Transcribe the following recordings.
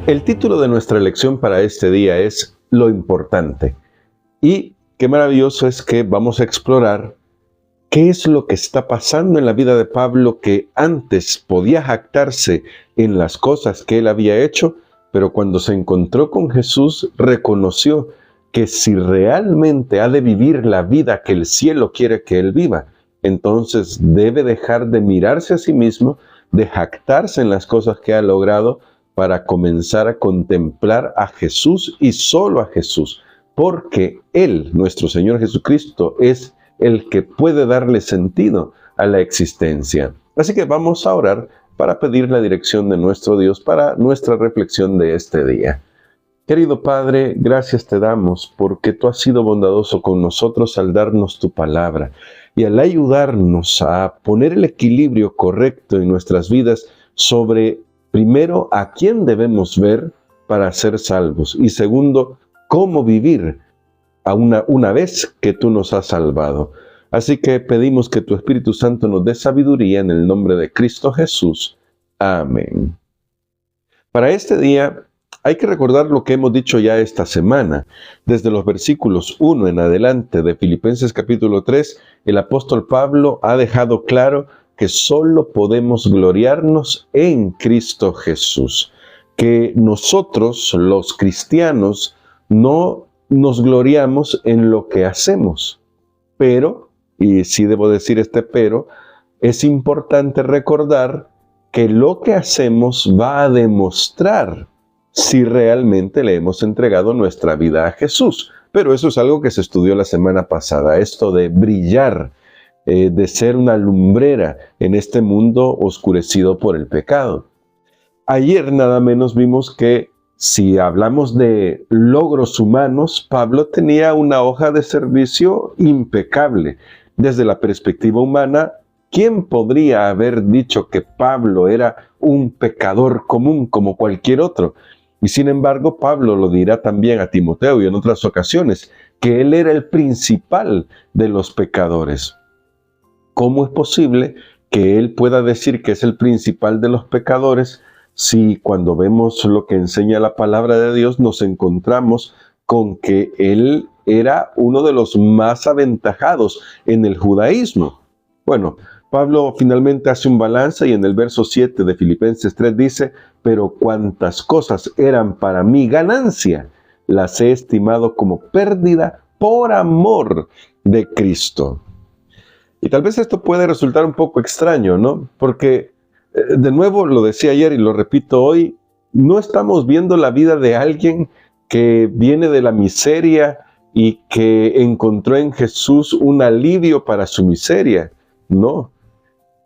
El título de nuestra lección para este día es Lo importante. Y qué maravilloso es que vamos a explorar qué es lo que está pasando en la vida de Pablo, que antes podía jactarse en las cosas que él había hecho, pero cuando se encontró con Jesús reconoció que si realmente ha de vivir la vida que el cielo quiere que él viva, entonces debe dejar de mirarse a sí mismo, de jactarse en las cosas que ha logrado, para comenzar a contemplar a Jesús y solo a Jesús, porque Él, nuestro Señor Jesucristo, es el que puede darle sentido a la existencia. Así que vamos a orar para pedir la dirección de nuestro Dios para nuestra reflexión de este día. Querido Padre, gracias te damos porque tú has sido bondadoso con nosotros al darnos tu palabra y al ayudarnos a poner el equilibrio correcto en nuestras vidas sobre, primero, a quién debemos ver para ser salvos y segundo, cómo vivir una vez que tú nos has salvado. Así que pedimos que tu Espíritu Santo nos dé sabiduría en el nombre de Cristo Jesús. Amén. Para este día hay que recordar lo que hemos dicho ya esta semana. Desde los versículos 1 en adelante de Filipenses capítulo 3, el apóstol Pablo ha dejado claro que solo podemos gloriarnos en Cristo Jesús. Que nosotros, los cristianos, no nos gloriamos en lo que hacemos. Pero, y sí debo decir este pero, es importante recordar que lo que hacemos va a demostrar si realmente le hemos entregado nuestra vida a Jesús. Pero eso es algo que se estudió la semana pasada, esto de brillar, de ser una lumbrera en este mundo oscurecido por el pecado. Ayer nada menos vimos que si hablamos de logros humanos, Pablo tenía una hoja de servicio impecable. Desde la perspectiva humana, ¿quién podría haber dicho que Pablo era un pecador común como cualquier otro? Y sin embargo, Pablo lo dirá también a Timoteo y en otras ocasiones, que él era el principal de los pecadores. ¿Cómo es posible que él pueda decir que es el principal de los pecadores si cuando vemos lo que enseña la palabra de Dios nos encontramos con que él era uno de los más aventajados en el judaísmo? Bueno, Pablo finalmente hace un balance y en el verso 7 de Filipenses 3 dice: pero cuantas cosas eran para mí ganancia, las he estimado como pérdida por amor de Cristo. Y tal vez esto puede resultar un poco extraño, ¿no? Porque, de nuevo, lo decía ayer y lo repito hoy, no estamos viendo la vida de alguien que viene de la miseria y que encontró en Jesús un alivio para su miseria. No,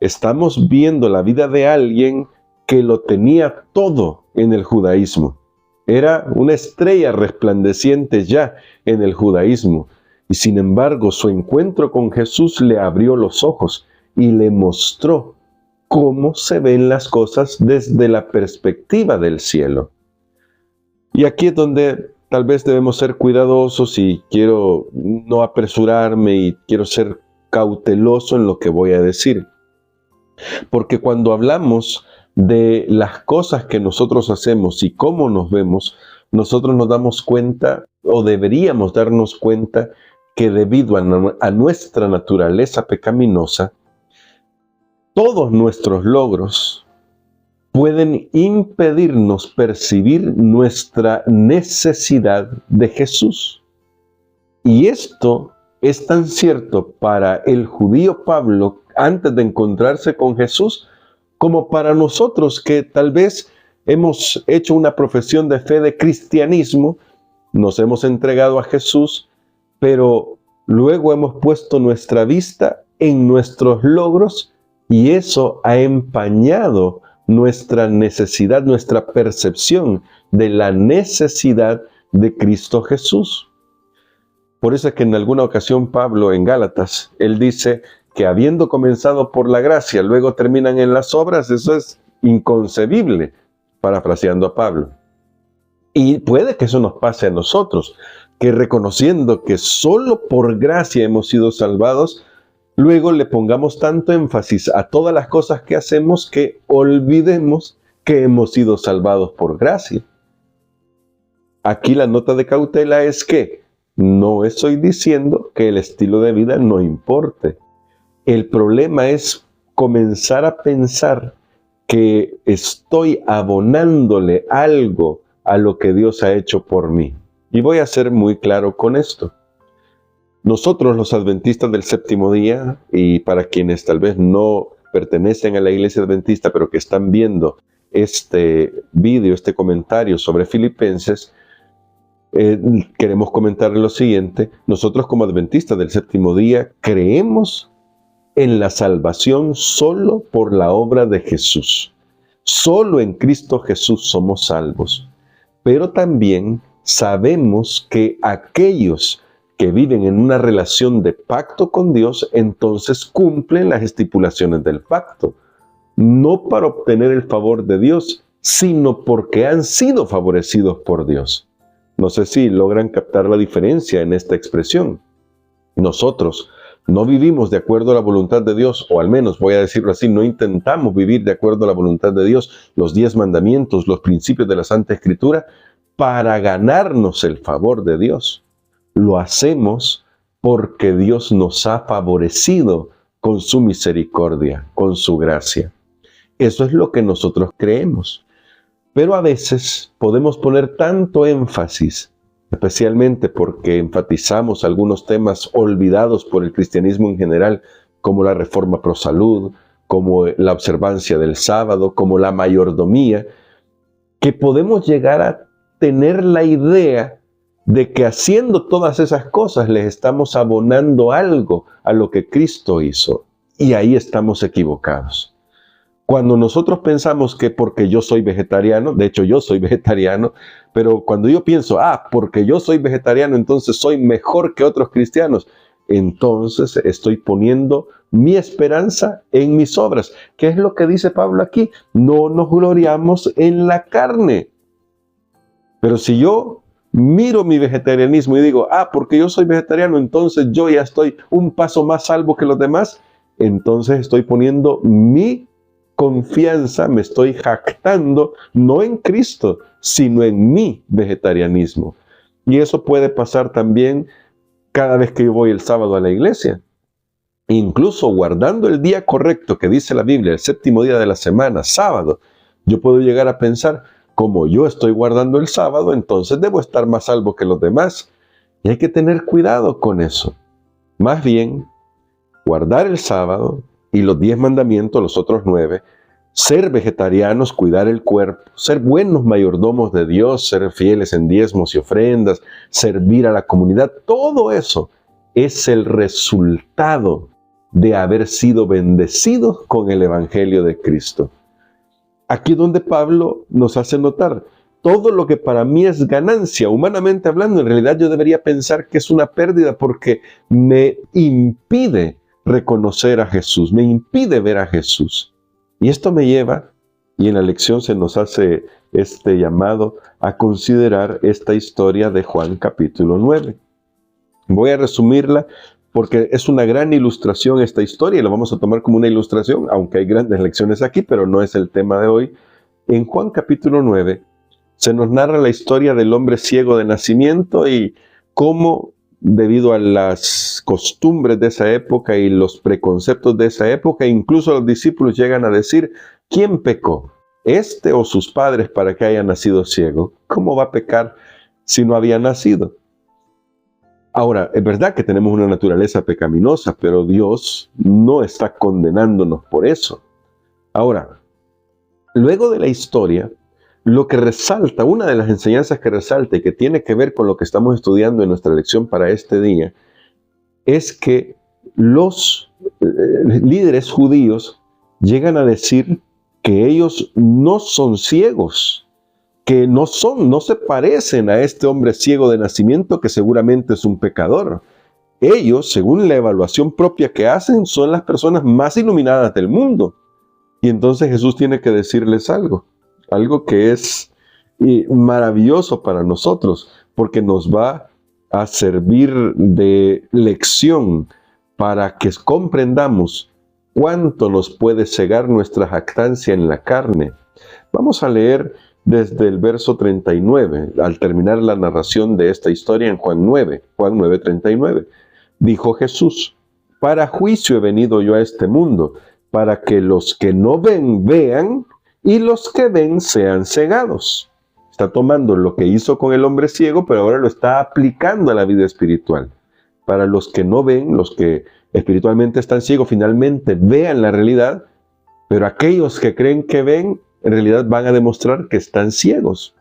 estamos viendo la vida de alguien que lo tenía todo en el judaísmo. Era una estrella resplandeciente ya en el judaísmo. Y sin embargo, su encuentro con Jesús le abrió los ojos y le mostró cómo se ven las cosas desde la perspectiva del cielo. Y aquí es donde tal vez debemos ser cuidadosos y quiero no apresurarme y quiero ser cauteloso en lo que voy a decir. Porque cuando hablamos de las cosas que nosotros hacemos y cómo nos vemos, nosotros nos damos cuenta, o deberíamos darnos cuenta, que debido a nuestra naturaleza pecaminosa, todos nuestros logros pueden impedirnos percibir nuestra necesidad de Jesús. Y esto es tan cierto para el judío Pablo antes de encontrarse con Jesús, como para nosotros que tal vez hemos hecho una profesión de fe de cristianismo, nos hemos entregado a Jesús, pero luego hemos puesto nuestra vista en nuestros logros y eso ha empañado nuestra necesidad, nuestra percepción de la necesidad de Cristo Jesús. Por eso es que en alguna ocasión Pablo en Gálatas, él dice que habiendo comenzado por la gracia, luego terminan en las obras. Eso es inconcebible, parafraseando a Pablo. Y puede que eso nos pase a nosotros, que reconociendo que solo por gracia hemos sido salvados, luego le pongamos tanto énfasis a todas las cosas que hacemos que olvidemos que hemos sido salvados por gracia. Aquí la nota de cautela es que no estoy diciendo que el estilo de vida no importe. El problema es comenzar a pensar que estoy abonándole algo a lo que Dios ha hecho por mí. Y voy a ser muy claro con esto. Nosotros, los adventistas del séptimo día, y para quienes tal vez no pertenecen a la iglesia adventista, pero que están viendo este video, este comentario sobre Filipenses, queremos comentarle lo siguiente. Nosotros como adventistas del séptimo día creemos en la salvación solo por la obra de Jesús. Solo en Cristo Jesús somos salvos. Pero también sabemos que aquellos que viven en una relación de pacto con Dios, entonces cumplen las estipulaciones del pacto. No para obtener el favor de Dios, sino porque han sido favorecidos por Dios. No sé si logran captar la diferencia en esta expresión. Nosotros no vivimos de acuerdo a la voluntad de Dios, o al menos, voy a decirlo así, no intentamos vivir de acuerdo a la voluntad de Dios, los 10 mandamientos, los principios de la Santa Escritura, para ganarnos el favor de Dios. Lo hacemos porque Dios nos ha favorecido con su misericordia, con su gracia. Eso es lo que nosotros creemos. Pero a veces podemos poner tanto énfasis, especialmente porque enfatizamos algunos temas olvidados por el cristianismo en general, como la reforma pro salud, como la observancia del sábado, como la mayordomía, que podemos llegar a tener la idea de que haciendo todas esas cosas les estamos abonando algo a lo que Cristo hizo. Y ahí estamos equivocados. Cuando nosotros pensamos que porque yo soy vegetariano, de hecho yo soy vegetariano, pero cuando yo pienso, porque yo soy vegetariano, entonces soy mejor que otros cristianos, entonces estoy poniendo mi esperanza en mis obras. ¿Qué es lo que dice Pablo aquí? No nos gloriamos en la carne. Pero si yo miro mi vegetarianismo y digo, porque yo soy vegetariano, entonces yo ya estoy un paso más salvo que los demás, entonces estoy poniendo mi confianza, me estoy jactando, no en Cristo, sino en mi vegetarianismo. Y eso puede pasar también cada vez que yo voy el sábado a la iglesia. Incluso guardando el día correcto que dice la Biblia, el séptimo día de la semana, sábado, yo puedo llegar a pensar, como yo estoy guardando el sábado, entonces debo estar más salvo que los demás. Y hay que tener cuidado con eso. Más bien, guardar el sábado y los 10 mandamientos, los otros 9, ser vegetarianos, cuidar el cuerpo, ser buenos mayordomos de Dios, ser fieles en diezmos y ofrendas, servir a la comunidad, todo eso es el resultado de haber sido bendecidos con el Evangelio de Cristo. Aquí donde Pablo nos hace notar, todo lo que para mí es ganancia, humanamente hablando, en realidad yo debería pensar que es una pérdida porque me impide reconocer a Jesús, me impide ver a Jesús. Y esto me lleva, y en la lección se nos hace este llamado a considerar esta historia de Juan capítulo 9. Voy a resumirla porque es una gran ilustración esta historia y la vamos a tomar como una ilustración, aunque hay grandes lecciones aquí, pero no es el tema de hoy. En Juan capítulo 9 se nos narra la historia del hombre ciego de nacimiento y cómo, debido a las costumbres de esa época y los preconceptos de esa época, incluso los discípulos llegan a decir, ¿quién pecó? ¿Este o sus padres para que haya nacido ciego? ¿Cómo va a pecar si no había nacido? Ahora, es verdad que tenemos una naturaleza pecaminosa, pero Dios no está condenándonos por eso. Ahora, luego de la historia, lo que resalta, una de las enseñanzas que resalta y que tiene que ver con lo que estamos estudiando en nuestra lección para este día, es que los líderes judíos llegan a decir que ellos no son ciegos, que no se parecen a este hombre ciego de nacimiento que seguramente es un pecador. Ellos, según la evaluación propia que hacen, son las personas más iluminadas del mundo. Y entonces Jesús tiene que decirles algo que es maravilloso para nosotros, porque nos va a servir de lección para que comprendamos cuánto nos puede cegar nuestra jactancia en la carne. Vamos a leer desde el verso 39, al terminar la narración de esta historia en Juan 9:39. Dijo Jesús: para juicio he venido yo a este mundo, para que los que no ven, vean, y los que ven sean cegados. Está tomando lo que hizo con el hombre ciego, pero ahora lo está aplicando a la vida espiritual. Para los que no ven, los que espiritualmente están ciegos, finalmente vean la realidad, pero aquellos que creen que ven, en realidad van a demostrar que están ciegos.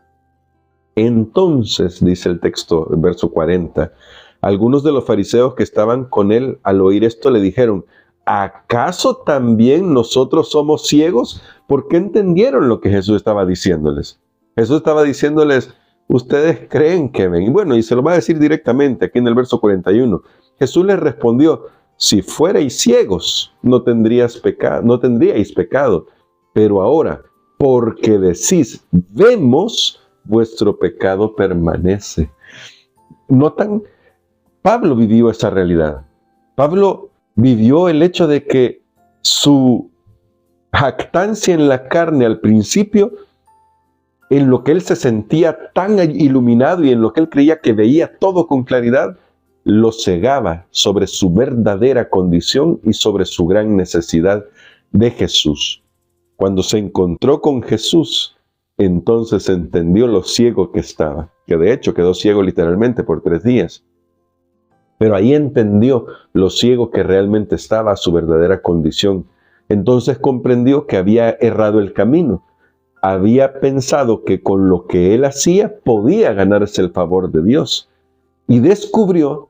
Entonces, dice el texto, el verso 40, algunos de los fariseos que estaban con él al oír esto le dijeron: ¿acaso también nosotros somos ciegos? Porque entendieron lo que Jesús estaba diciéndoles. Jesús estaba diciéndoles: ustedes creen que ven. Y bueno, y se lo va a decir directamente aquí en el verso 41. Jesús les respondió: si fuerais ciegos, no tendríais pecado. Pero ahora, porque decís, vemos, vuestro pecado permanece. ¿Notan? Pablo vivió esa realidad. Pablo vivió el hecho de que su jactancia en la carne al principio, en lo que él se sentía tan iluminado y en lo que él creía que veía todo con claridad, lo cegaba sobre su verdadera condición y sobre su gran necesidad de Jesús. Cuando se encontró con Jesús, entonces entendió lo ciego que estaba, que de hecho quedó ciego literalmente por 3 días. Pero ahí entendió lo ciego que realmente estaba, su verdadera condición. Entonces comprendió que había errado el camino. Había pensado que con lo que él hacía podía ganarse el favor de Dios. Y descubrió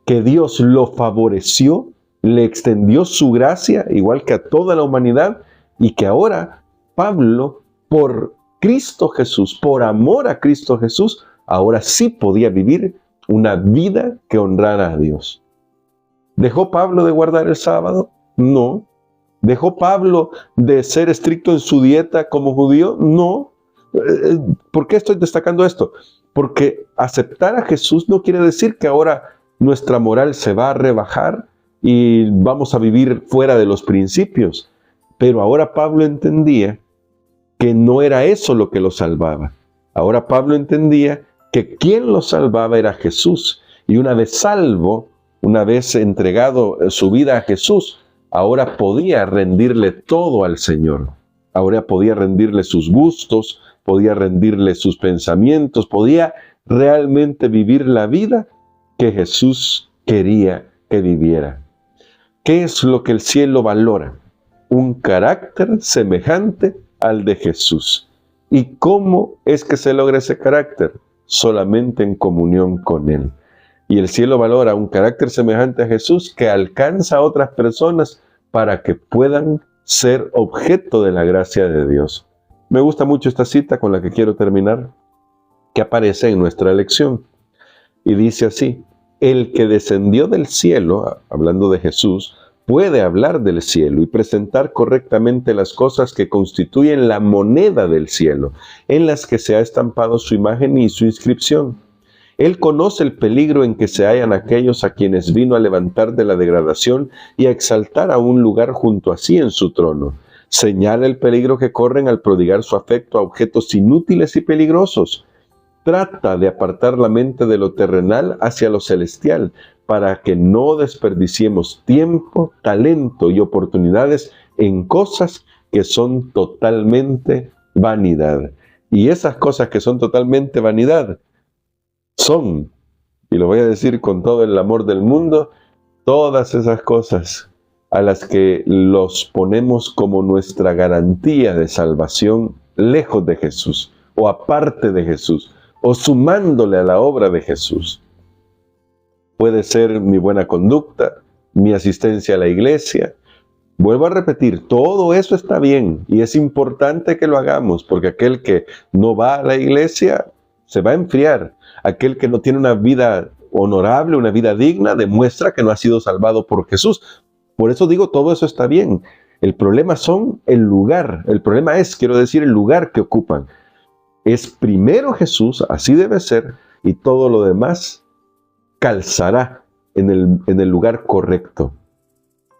que Dios lo favoreció, le extendió su gracia, igual que a toda la humanidad, y que ahora Pablo, por Cristo Jesús, por amor a Cristo Jesús, ahora sí podía vivir una vida que honrara a Dios. ¿Dejó Pablo de guardar el sábado? No. ¿Dejó Pablo de ser estricto en su dieta como judío? No. ¿Por qué estoy destacando esto? Porque aceptar a Jesús no quiere decir que ahora nuestra moral se va a rebajar y vamos a vivir fuera de los principios. Pero ahora Pablo entendía que no era eso lo que lo salvaba. Ahora Pablo entendía que quien lo salvaba era Jesús. Y una vez salvo, una vez entregado su vida a Jesús, ahora podía rendirle todo al Señor. Ahora podía rendirle sus gustos, podía rendirle sus pensamientos, podía realmente vivir la vida que Jesús quería que viviera. ¿Qué es lo que el cielo valora? Un carácter semejante al de Jesús. ¿Y cómo es que se logra ese carácter? Solamente en comunión con Él. Y el cielo valora un carácter semejante a Jesús que alcanza a otras personas para que puedan ser objeto de la gracia de Dios. Me gusta mucho esta cita con la que quiero terminar, que aparece en nuestra lección. Y dice así: el que descendió del cielo, hablando de Jesús, puede hablar del cielo y presentar correctamente las cosas que constituyen la moneda del cielo, en las que se ha estampado su imagen y su inscripción. Él conoce el peligro en que se hallan aquellos a quienes vino a levantar de la degradación y a exaltar a un lugar junto a sí en su trono. Señala el peligro que corren al prodigar su afecto a objetos inútiles y peligrosos. Trata de apartar la mente de lo terrenal hacia lo celestial, para que no desperdiciemos tiempo, talento y oportunidades en cosas que son totalmente vanidad. Y esas cosas que son totalmente vanidad son, y lo voy a decir con todo el amor del mundo, todas esas cosas a las que los ponemos como nuestra garantía de salvación lejos de Jesús, o aparte de Jesús, o sumándole a la obra de Jesús. Puede ser mi buena conducta, mi asistencia a la iglesia. Vuelvo a repetir, todo eso está bien y es importante que lo hagamos, porque aquel que no va a la iglesia se va a enfriar. Aquel que no tiene una vida honorable, una vida digna, demuestra que no ha sido salvado por Jesús. Por eso digo, todo eso está bien. El problema son el lugar. El problema es, quiero decir, el lugar que ocupan. Es primero Jesús, así debe ser, y todo lo demás calzará en el lugar correcto.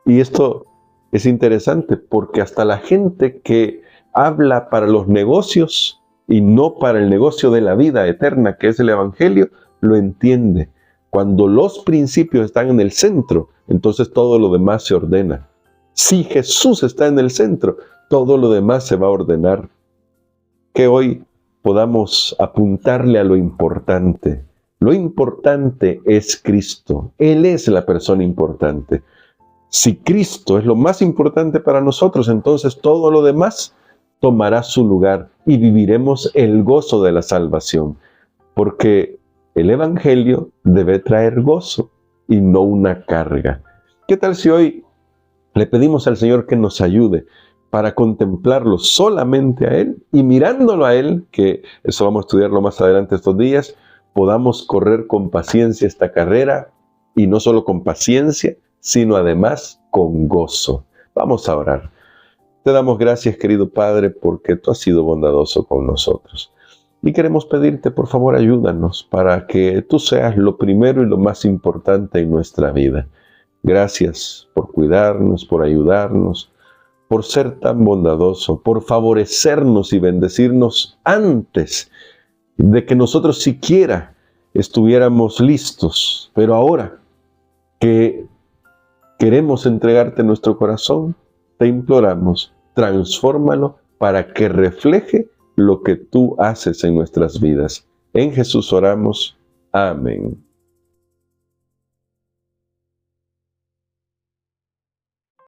Y esto es interesante porque hasta la gente que habla para los negocios y no para el negocio de la vida eterna, que es el Evangelio, lo entiende. Cuando los principios están en el centro, entonces todo lo demás se ordena. Si Jesús está en el centro, todo lo demás se va a ordenar. Que hoy podamos apuntarle a lo importante. Lo importante es Cristo. Él es la persona importante. Si Cristo es lo más importante para nosotros, entonces todo lo demás tomará su lugar y viviremos el gozo de la salvación. Porque el Evangelio debe traer gozo y no una carga. ¿Qué tal si hoy le pedimos al Señor que nos ayude para contemplarlo solamente a Él y mirándolo a Él, que eso vamos a estudiarlo más adelante estos días, podamos correr con paciencia esta carrera y no solo con paciencia, sino además con gozo? Vamos a orar. Te damos gracias, querido Padre, porque tú has sido bondadoso con nosotros. Y queremos pedirte, por favor, ayúdanos para que tú seas lo primero y lo más importante en nuestra vida. Gracias por cuidarnos, por ayudarnos, por ser tan bondadoso, por favorecernos y bendecirnos antes de que nosotros siquiera estuviéramos listos. Pero ahora que queremos entregarte nuestro corazón, te imploramos, transfórmalo para que refleje lo que tú haces en nuestras vidas. En Jesús oramos. Amén.